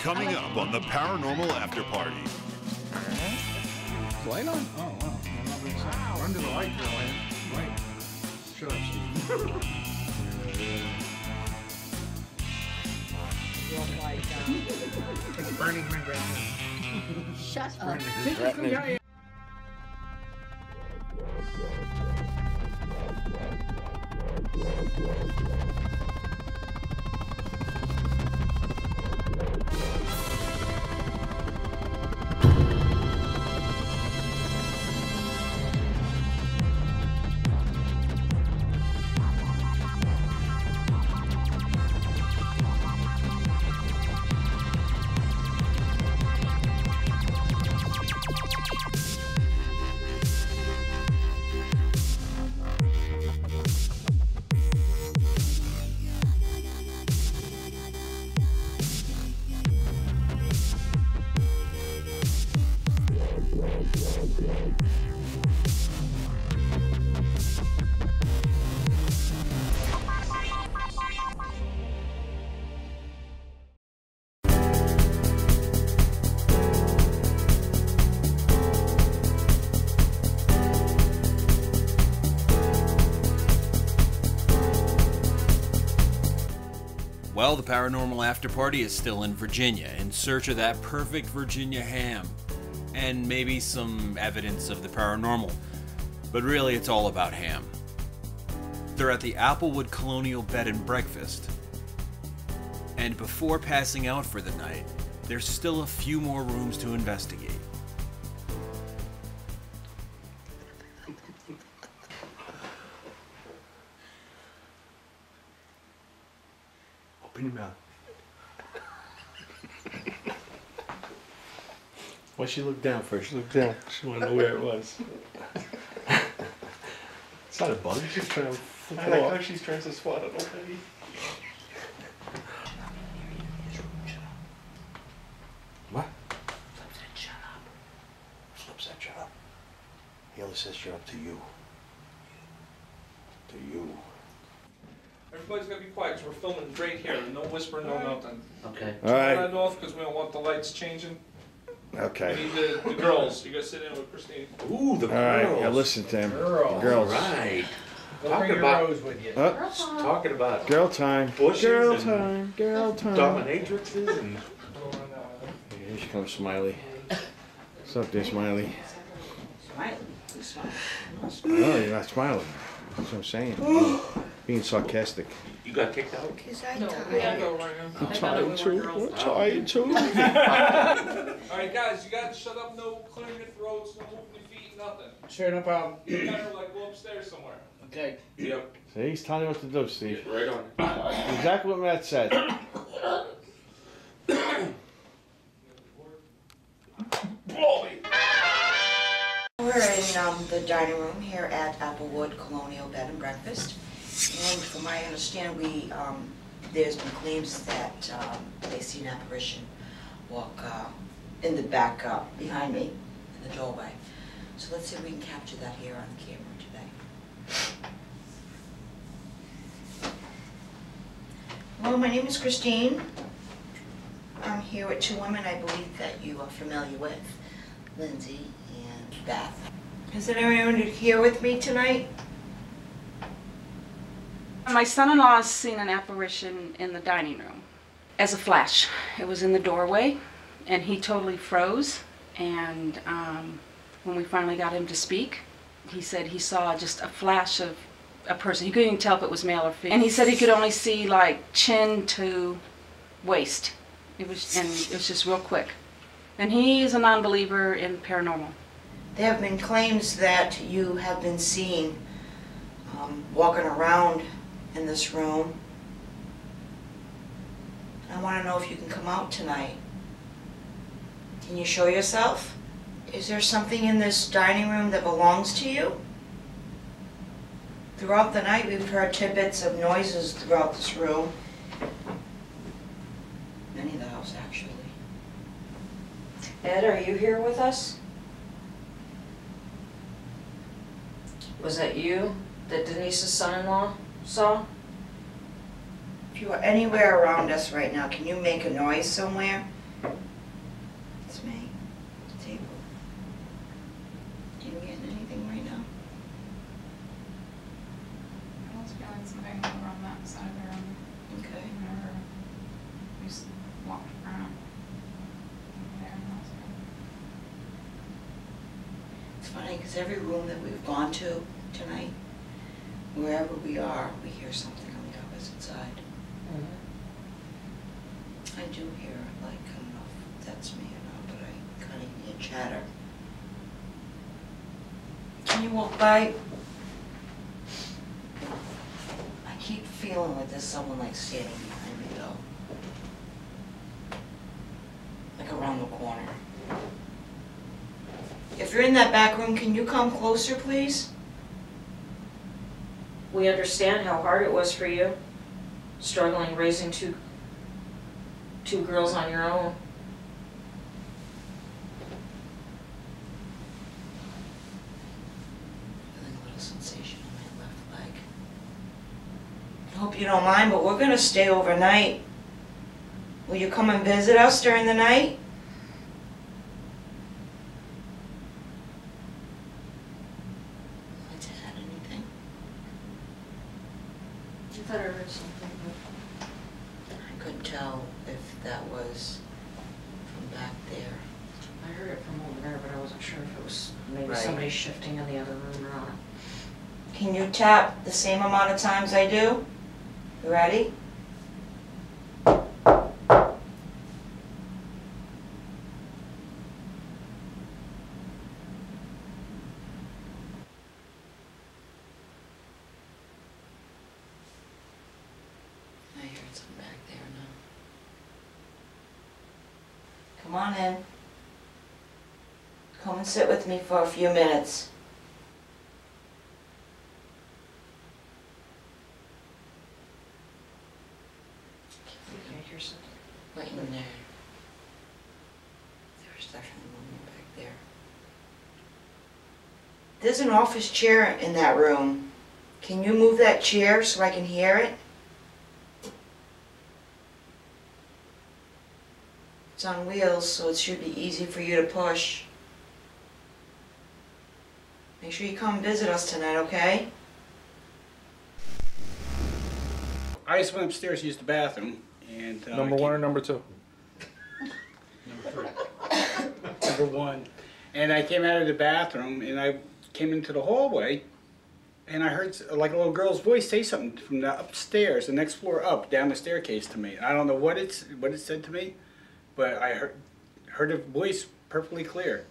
Coming up on the Paranormal AfterParty. Light on? Oh, wow. Wow. Run to the light, girl. Light. Shut up, Steve. It's burning my breath. Shut up. Well, the Paranormal AfterParty is still in Virginia, in search of that perfect Virginia ham, and maybe some evidence of the paranormal. But really, it's all about ham. They're at the Applewood Colonial Bed and Breakfast. And before passing out for the night, there's still a few more rooms to investigate. Open your mouth. Why she looked down first? She looked down. She wanted to know where it was. It's not a bug. She's trying to flip it off. How she's trying to swat it already. What? Flip said shut up. Flip said shut up. He only says shut up to you. To you. Everybody's gotta be quiet, because we're filming right here. No whispering, no nothing. Okay. Turn that off, because we don't want the lights changing. Okay. We need the girls. You gotta sit in with Christine. Ooh, the girls. Alright, yeah, listen to him. Girls. The girls. Right. Don't bring your rose with you. Talking about Girl time. bushes Girl and time. Girl time. dominatrixes and... Here she comes, Smiley. What's up there, Smiley? Smile. Smile. No, you're not smiling. That's what I'm saying. Being sarcastic. You got kicked out? Because I No, we gotta go right now. I'm trying to. I'm trying to. Alright, guys, you gotta shut up. No clearing your throats, no moving your feet, nothing. Sure, no problem. You gotta like go upstairs somewhere. Okay. Yep. See, he's telling you what to do, Steve. Right on it. Exactly what Matt said. We're in the dining room here at Applewood Colonial Bed and Breakfast. And from what I understand, there's been claims that they see an apparition walk in the back behind me in the doorway. So let's see if we can capture that here on the camera today. Hello, my name is Christine. I'm here with two women I believe that you are familiar with, Lindsay and Beth. Is there anyone here with me tonight? My son-in-law has seen an apparition in the dining room as a flash. It was in the doorway, and he totally froze. And when we finally got him to speak, he said he saw just a flash of a person. He couldn't even tell if it was male or female. And he said he could only see like chin to waist. It was just real quick. And he is a non-believer in paranormal. There have been claims that you have been seen walking around in this room. I want to know if you can come out tonight. Can you show yourself? Is there something in this dining room that belongs to you? Throughout the night we've heard tidbits of noises throughout this room. Many of the house actually. Ed, are you here with us? Was that you that Denise's son-in-law saw? If you are anywhere around us right now, can you make a noise somewhere? That's me. Table. Are you getting anything right now? I was feeling something over on that side of the room. Okay. Whenever we walked around over there. It's funny because every room that we've gone to tonight, wherever we are, we hear something on the opposite side. I do hear, like, I don't know if that's me or not, but I kind of hear chatter. Can you walk by? I keep feeling like there's someone like standing behind me though. Like around the corner. If you're in that back room, can you come closer, please? We understand how hard it was for you, struggling raising two girls on your own. Feeling a little sensation in my left leg. I hope you don't mind, but we're gonna stay overnight. Will you come and visit us during the night? Has had anything? I thought I heard something. I couldn't tell if that was from back there. I heard it from over there, but I wasn't sure if it was maybe Right. somebody shifting in the other room or not. Can you tap the same amount of times I do? You ready? I heard something back there now. Come on in. Come and sit with me for a few minutes. Okay, here's something. Right in there. There's definitely one back there. There's an office chair in that room. Can you move that chair so I can hear it? It's on wheels, so it should be easy for you to push. Make sure you come visit us tonight, okay? I just went upstairs to use the bathroom, and Number one or number two? number one, and I came out of the bathroom, and I came into the hallway, and I heard like a little girl's voice say something from the upstairs, the next floor up, down the staircase to me. I don't know what it said to me, but I heard a voice perfectly clear,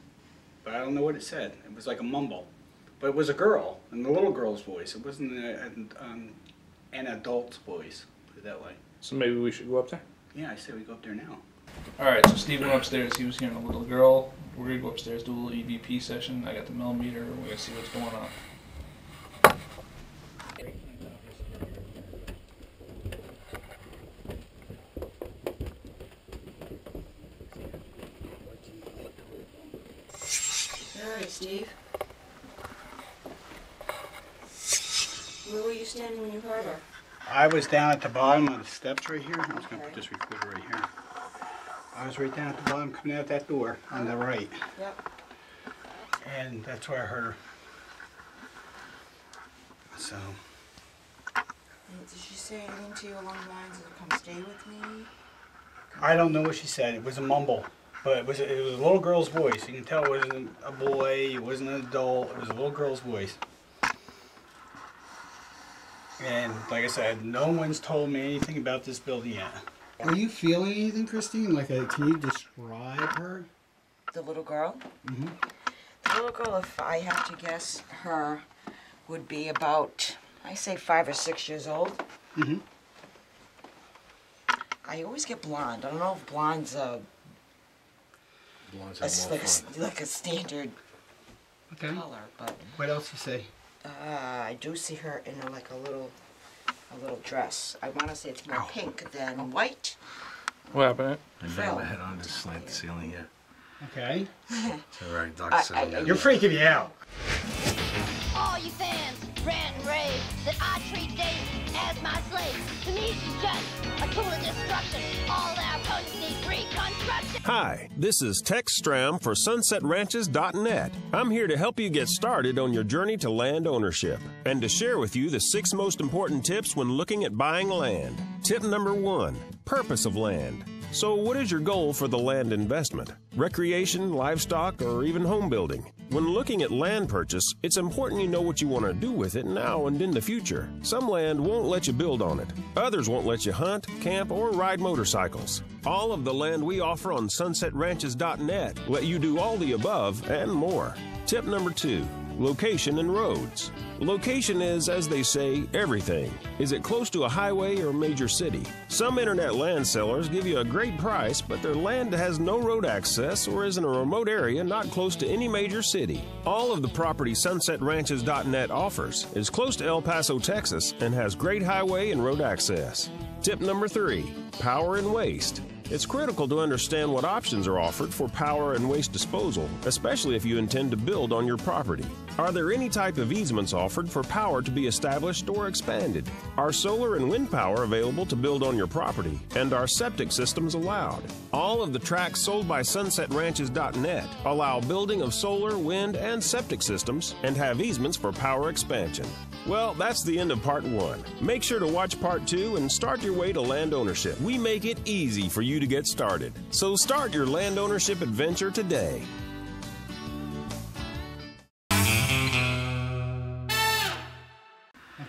but I don't know what it said. It was like a mumble, but it was a girl, and the little girl's voice. It wasn't an adult's voice, put it that way. So maybe we should go up there? Yeah, I say we go up there now. Alright, so Steve went upstairs. He was hearing a little girl. We're going to go upstairs, do a little EVP session. I got the millimeter. We're going to see what's going on. Alright, Steve. Where were you standing when you heard her? I was down at the bottom of the steps right here. I'm just going to Okay. put this recorder right here. I was right down at the bottom coming out that door on the right. Yep. And that's where I heard her. So, Did she say anything to you along the lines of come stay with me? I don't know what she said. It was a mumble. But it was a little girl's voice. You can tell it wasn't a boy, it wasn't an adult. It was a little girl's voice. And like I said, no one's told me anything about this building yet. Are you feeling anything, Christine? Like, can you describe her? The little girl? Mm-hmm. The little girl, if I have to guess, her would be about, I say 5 or 6 years old. Mm-hmm. I always get blonde. I don't know if blonde's like a standard Okay. color, but What else you say? I do see her in a little dress. I want to say it's more pink than white. What happened? I Frill. my head on to slant the ceiling here. Okay. It's alright, Doc's sitting down. You're freaking me out. All you fans rant and rave that I treat Daisy as my slave. To me, she's just a tool of destruction. All our opponents need reconstruction. Hi, this is Tex Stram for SunsetRanches.net. I'm here to help you get started on your journey to land ownership and to share with you the 6 most important tips when looking at buying land. Tip number 1, purpose of land. So what is your goal for the land investment? Recreation, livestock, or even home building? When looking at land purchase, it's important you know what you want to do with it now and in the future. Some land won't let you build on it. Others won't let you hunt, camp, or ride motorcycles. All of the land we offer on SunsetRanches.net let you do all the above and more. Tip number 2, location and roads. Location is, as they say, everything. Is it close to a highway or major city? Some internet land sellers give you a great price, but their land has no road access or is in a remote area not close to any major city. All of the property SunsetRanches.net offers is close to El Paso, Texas, and has great highway and road access. Tip number 3, power and waste. It's critical to understand what options are offered for power and waste disposal, especially if you intend to build on your property. Are there any type of easements offered for power to be established or expanded? Are solar and wind power available to build on your property? And are septic systems allowed? All of the tracts sold by SunsetRanches.net allow building of solar, wind, and septic systems and have easements for power expansion. Well, that's the end of part 1. Make sure to watch part 2 and start your way to land ownership. We make it easy for you to get started. So start your land ownership adventure today.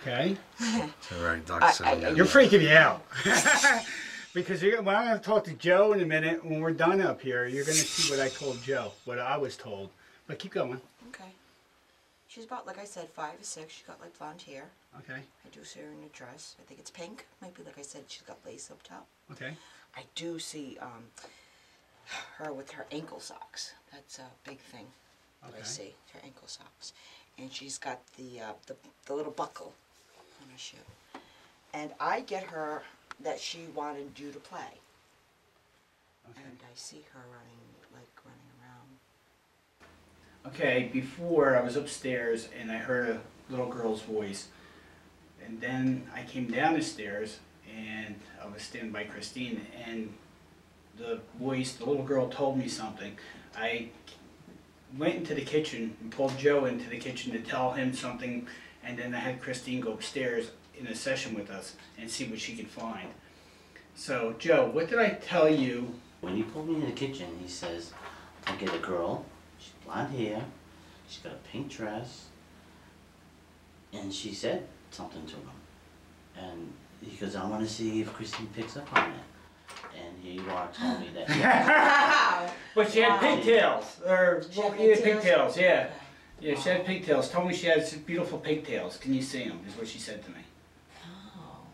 Okay. All right, Dr. You're freaking me out. Because when I'm going to talk to Joe in a minute, when we're done up here, you're going to see what I told Joe, what I was told. But keep going. Okay. She's about, like I said, 5 or 6. She's got like blonde hair. Okay. I do see her in a dress. I think it's pink. Might be, like I said, she's got lace up top. Okay. I do see her with her ankle socks. That's a big thing that I see, her ankle socks. And she's got the little buckle on her shoe. And I get her that she wanted you to play. Okay. And I see her running around. Okay, before I was upstairs and I heard a little girl's voice. And then I came down the stairs and I was standing by Christine and the voice, the little girl told me something. I went into the kitchen and pulled Joe into the kitchen to tell him something, and then I had Christine go upstairs in a session with us and see what she could find. So, Joe, what did I tell you? When he pulled me in the kitchen, he says, I get a girl, she's blonde hair, she's got a pink dress, and she said something to him. And he goes, I want to see if Christine picks up on it. And he told me that. But she had pigtails, or pigtails, yeah. Yeah, she had pigtails. Told me she has beautiful pigtails. Can you see them? Is what she said to me. Oh.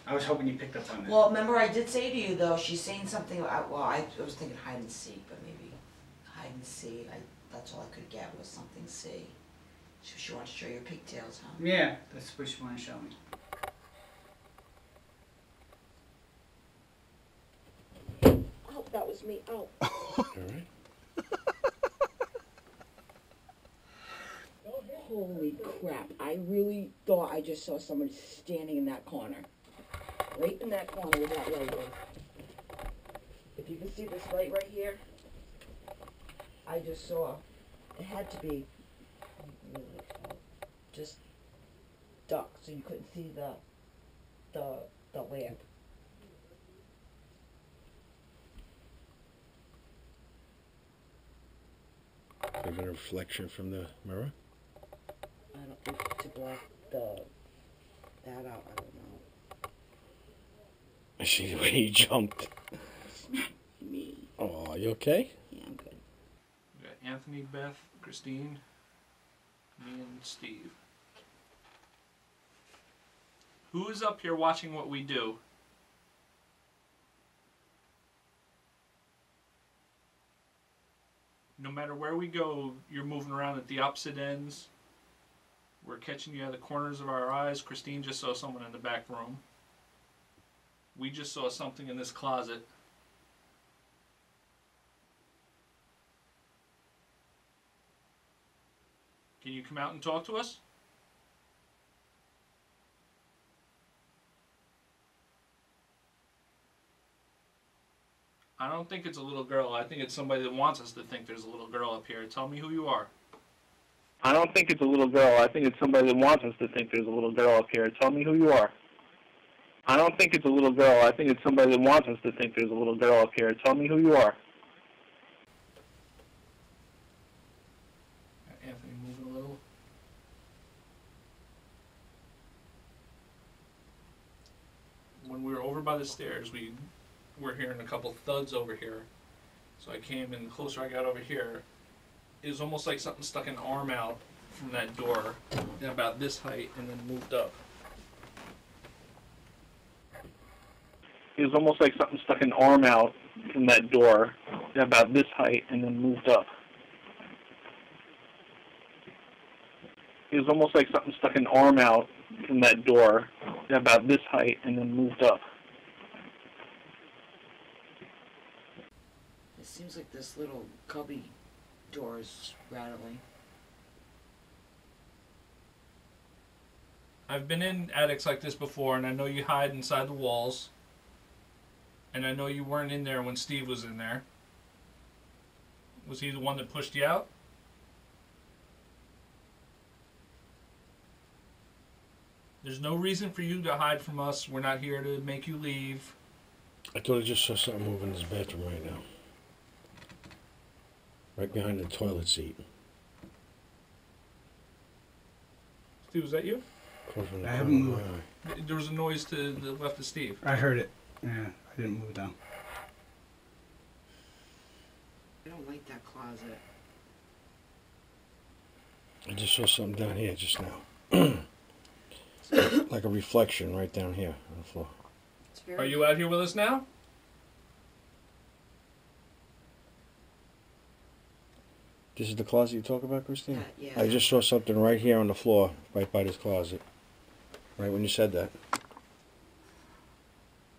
I was hoping you picked up on that. Well, remember I did say to you though, she's saying something. Well, I was thinking hide and seek, but maybe hide and seek. That's all I could get was something C. So she wants to show your pigtails, huh? Yeah, that's what she wanted to show me. Oh, that was me. Oh. All right. Holy crap, I really thought I just saw somebody standing in that corner. Right in that corner with that light in. If you can see this light right here, I just saw, it had to be just dark so you couldn't see the lamp. Is there a reflection from the mirror? I don't think to block that out, I don't know. I see the way you jumped. It's not me. Oh, you okay? Yeah, I'm good. We got Anthony, Beth, Christine, me and Steve. Who is up here watching what we do? No matter where we go, you're moving around at the opposite ends. We're catching you at the corners of our eyes. Christine just saw someone in the back room. We just saw something in this closet. Can you come out and talk to us? I don't think it's a little girl. I think it's somebody that wants us to think there's a little girl up here. Tell me who you are. I don't think it's a little girl. I think it's somebody that wants us to think there's a little girl up here. Tell me who you are. I don't think it's a little girl. I think it's somebody that wants us to think there's a little girl up here. Tell me who you are. Anthony, moving a little. When we were over by the stairs, we were hearing a couple thuds over here. So I came in, the closer I got over here, it was almost like something stuck an arm out from that door about this height and then moved up. It was almost like something stuck an arm out from that door about this height and then moved up. It was almost like something stuck an arm out from that door about this height and then moved up. It seems like this little cubby door is rattling. I've been in attics like this before, and I know you hide inside the walls. And I know you weren't in there when Steve was in there. Was he the one that pushed you out? There's no reason for you to hide from us. We're not here to make you leave. I thought I just saw something moving in this bathroom right now. Right behind the toilet seat. Steve, was that you? I haven't moved. There was a noise to the left of Steve. I heard it. Yeah, I didn't move down. I don't like that closet. I just saw something down here just now. Like a reflection right down here on the floor. Are you out here with us now? This is the closet you talk about, Christine? Yeah. I just saw something right here on the floor, right by this closet. Right when you said that.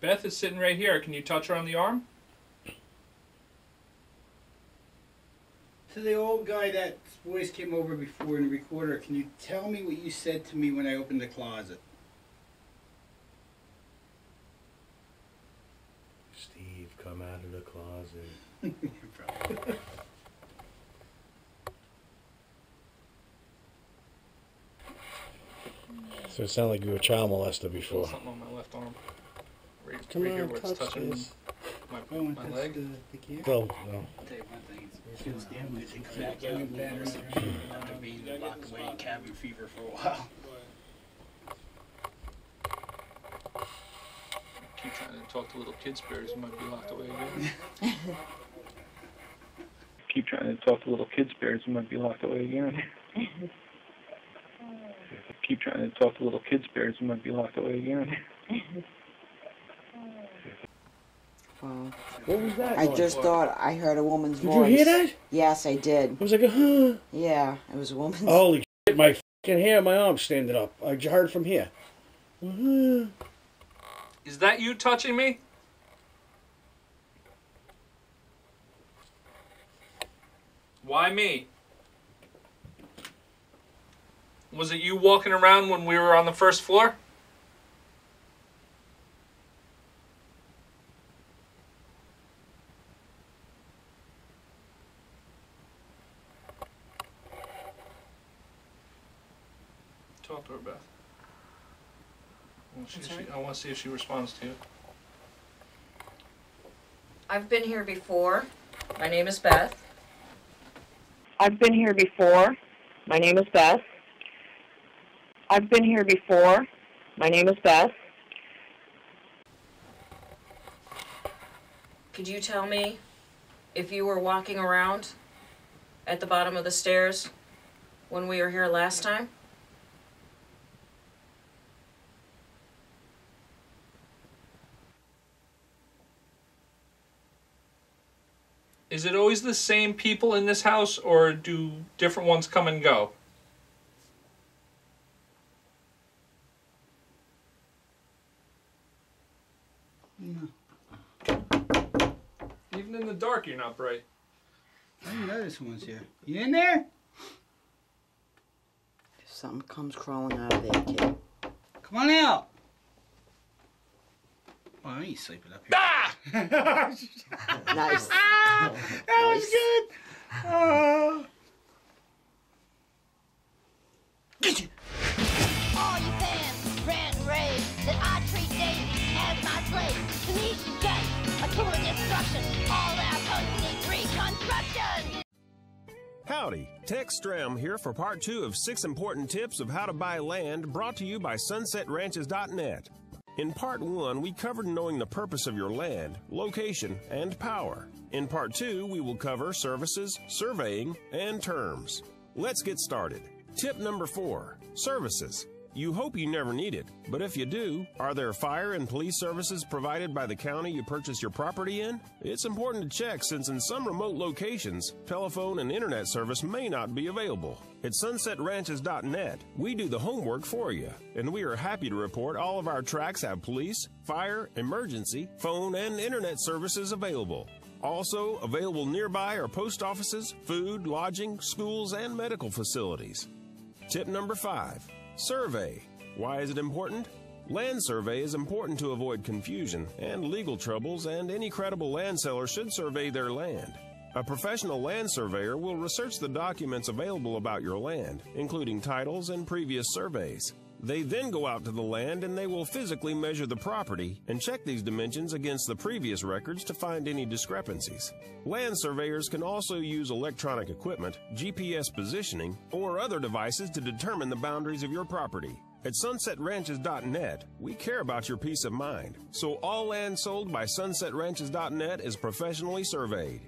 Beth is sitting right here. Can you touch her on the arm? To the old guy that voice came over before in the recorder, can you tell me what you said to me when I opened the closet? Steve, come out of the closet. Probably. So it sounded like you were a child molester before. Something on my left arm. Right, Come right here on, where it's touch touching this. my leg. Go. No. Tell you one thing, it's just damaging. Back out of bed or something. I've been locked away in cabin fever for a while. Keep trying to talk to little kid spirits. You might be locked away again. Keep trying to talk to little kid spirits. You might be locked away again. Keep trying to talk to little kid spirits. You might be locked away again. Wow. What was that? I just thought I heard a woman's voice. Did you hear that? Yes, I did. It was like a huh. Yeah, it was a woman's. Holy shit, my fucking hair, my arm's standing up. I heard from here. Is that you touching me? Why me? Was it you walking around when we were on the first floor? Talk to her, Beth. I want to see if she responds to you. I've been here before. My name is Beth. I've been here before. My name is Beth. I've been here before. My name is Beth. Could you tell me if you were walking around at the bottom of the stairs when we were here last time? Is it always the same people in this house, or do different ones come and go? No. Even in the dark, you're not bright. I didn't know this one's here. You in there? If something comes crawling out of there, kid. Come on out. Oh, I ain't sleeping up here. Ah! Nice. That was good. All you fans rant and rave that I treat Daisy as my slave. To me she's just a tool of destruction. All that post reconstruction. Howdy, Tex Stram here for part 2 of 6 important tips of how to buy land, brought to you by SunsetRanches.net. In part 1, we covered knowing the purpose of your land, location, and power. In part 2, we will cover services, surveying, and terms. Let's get started. Tip number 4, services. You hope you never need it, but if you do, are there fire and police services provided by the county you purchase your property in? It's important to check, since in some remote locations, telephone and internet service may not be available. At SunsetRanches.net, we do the homework for you, and we are happy to report all of our tracts have police, fire, emergency, phone, and internet services available. Also available nearby are post offices, food, lodging, schools, and medical facilities. Tip number 5. Survey. Why is it important? Land survey is important to avoid confusion and legal troubles, and any credible land seller should survey their land. A professional land surveyor will research the documents available about your land, including titles and previous surveys. They then go out to the land and they will physically measure the property and check these dimensions against the previous records to find any discrepancies. Land surveyors can also use electronic equipment, GPS positioning, or other devices to determine the boundaries of your property. At SunsetRanches.net, we care about your peace of mind, so all land sold by SunsetRanches.net is professionally surveyed.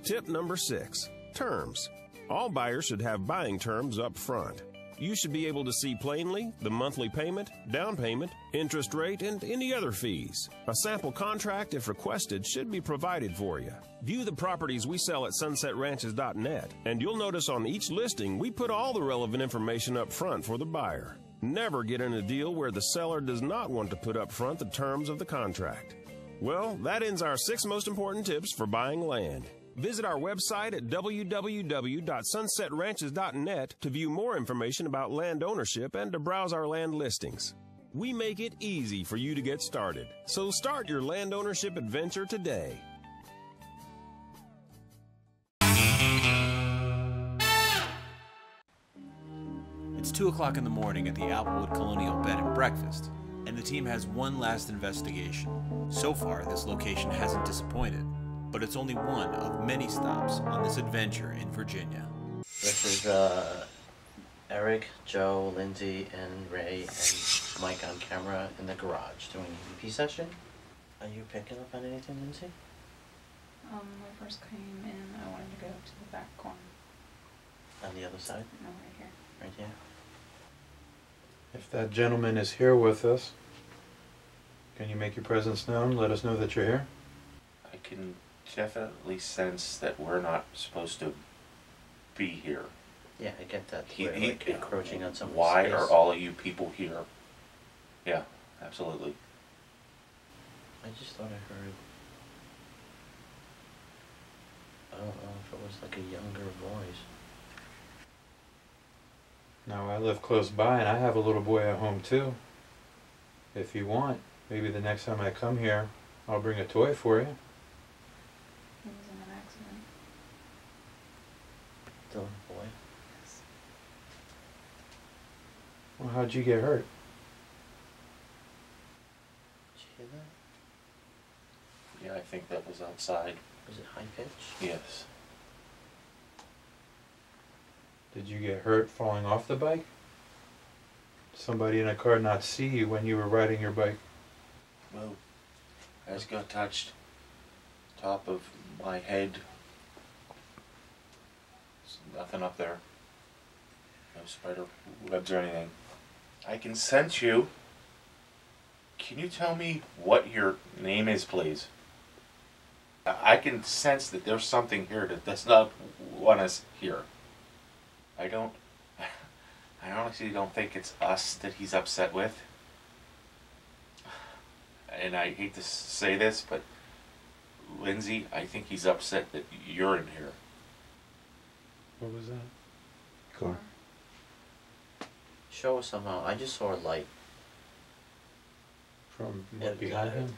Tip number 6. Terms. All buyers should have buying terms up front. You should be able to see plainly the monthly payment, down payment, interest rate, and any other fees. A sample contract, if requested, should be provided for you. View the properties we sell at SunsetRanches.net, and you'll notice on each listing we put all the relevant information up front for the buyer. Never get in a deal where the seller does not want to put up front the terms of the contract. Well, that ends our 6 most important tips for buying land. Visit our website at www.sunsetranches.net to view more information about land ownership and to browse our land listings. We make it easy for you to get started, so start your land ownership adventure today. It's 2 o'clock in the morning at the Applewood Colonial Bed and Breakfast, and the team has one last investigation. So far, this location hasn't disappointed, but it's only one of many stops on this adventure in Virginia. This is Eric, Joe, Lindsay, and Ray, and Mike on camera in the garage doing an EVP session. Are you picking up on anything, Lindsay? When I first came in, I wanted to go to the back corner. On the other side? No, right here. Right here? If that gentleman is here with us, can you make your presence known? Let us know that you're here. I can definitely sense that we're not supposed to be here. Yeah, I get that. We're like encroaching on somebody's Why space. are all of you people here? Yeah, absolutely. I just thought I heard... I don't know if it was like a younger voice. No, I live close by and I have a little boy at home too. If you want, maybe the next time I come here, I'll bring a toy for you. He was in an accident. Still a boy? Yes. Well, how'd you get hurt? Did you hear that? Yeah, I think that was outside. Was it high pitch? Yes. Did you get hurt falling off the bike? Did somebody in a car not see you when you were riding your bike? Well, I just got touched. Top of my head. There's nothing up there. No spider webs or anything. I can sense you. Can you tell me what your name is, please? I can sense that there's something here that does not want us here. I honestly don't think it's us that he's upset with. And I hate to say this, but Lindsay, I think he's upset that you're in here. What was that? Car. Show us somehow. I just saw a light. From what, behind him?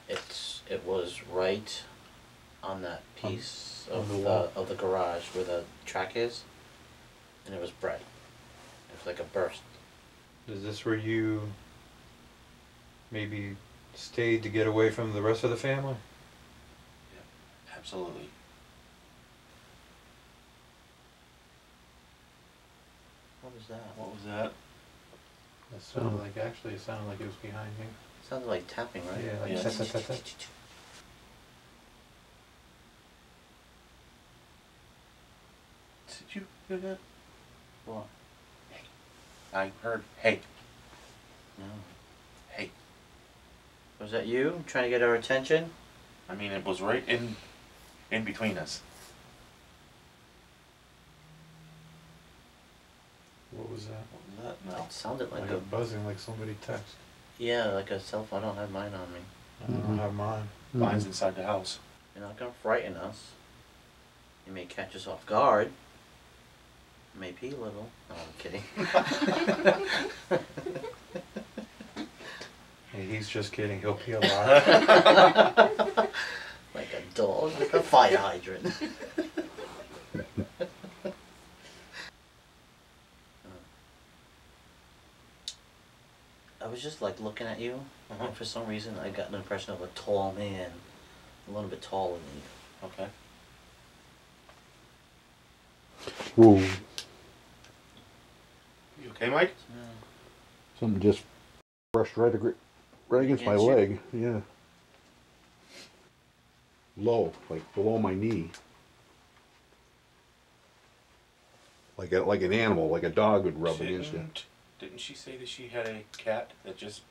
It was right on that piece On of the wall. of the garage where the track is, and it was bright. It was like a burst. Is this where you maybe stayed to get away from the rest of the family? Absolutely. What was that? What was that? It sounded like, actually, it sounded like it was behind me. Sounded like tapping, right? Yeah, like Yeah. tap, tap, tap, tap. Did you hear that? What? I heard, hey. No. Hey. Was that you trying to get our attention? I mean, it was right in between us. What was that? What was that? No. It sounded like Like a buzzing, like somebody text. Yeah, like a cell phone. I don't have mine on me. I don't have mine. Mine's inside the house. You're not gonna frighten us. You may catch us off guard. May pee a little. No, I'm kidding. Hey, he's just kidding. He'll pee a lot. Like a dog, like a fire hydrant. I was just like looking at you, and for some reason I got an impression of a tall man, a little bit taller than you. Okay. Whoa. You okay, Mike? Something just brushed right against my Against you? leg. Yeah. Low, like below my knee. Like an animal, like a dog would rub against you. Didn't she say that she had a cat that just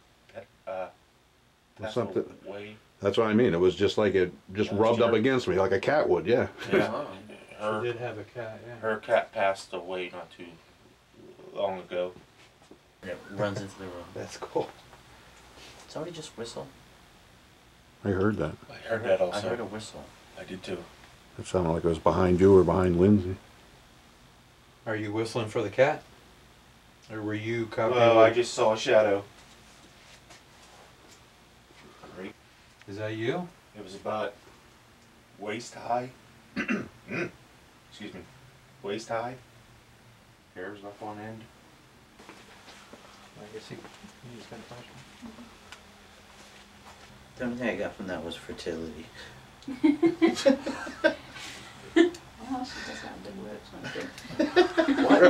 passed Something. away? That's what I mean. It was just like it just rubbed up against me like a cat would. Yeah. Yeah. She did have a cat, yeah. Her cat passed away not too long ago. And it runs into the room. That's cool. Somebody just whistle. I heard that. I heard that also. I heard a whistle. I did too. It sounded like it was behind you or behind Lindsay. Are you whistling for the cat? Or were you copying? Well, I just saw a shadow. Is that you? It was about waist high. Excuse me. Waist high. Hairs up on end. I guess he's got a flashlight. The only thing I got from that was fertility. Well, she does have good words, What?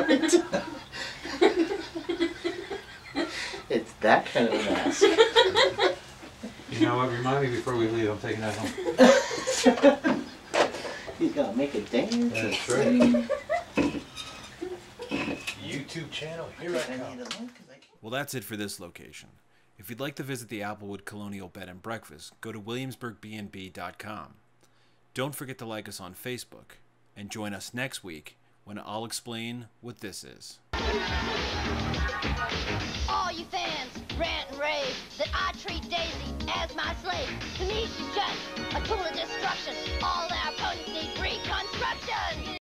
It's that kind of a mask. You know what? Remind me before we leave. I'm taking that home. He's gonna make a dance. That's right. YouTube channel. Here I come. Well, that's it for this location. If you'd like to visit the Applewood Colonial Bed and Breakfast, go to williamsburgbnb.com. Don't forget to like us on Facebook, and join us next week when I'll explain what this is. All you fans rant and rave that I treat Daisy as my slave. To me, she's just a tool of destruction. All our opponents need reconstruction.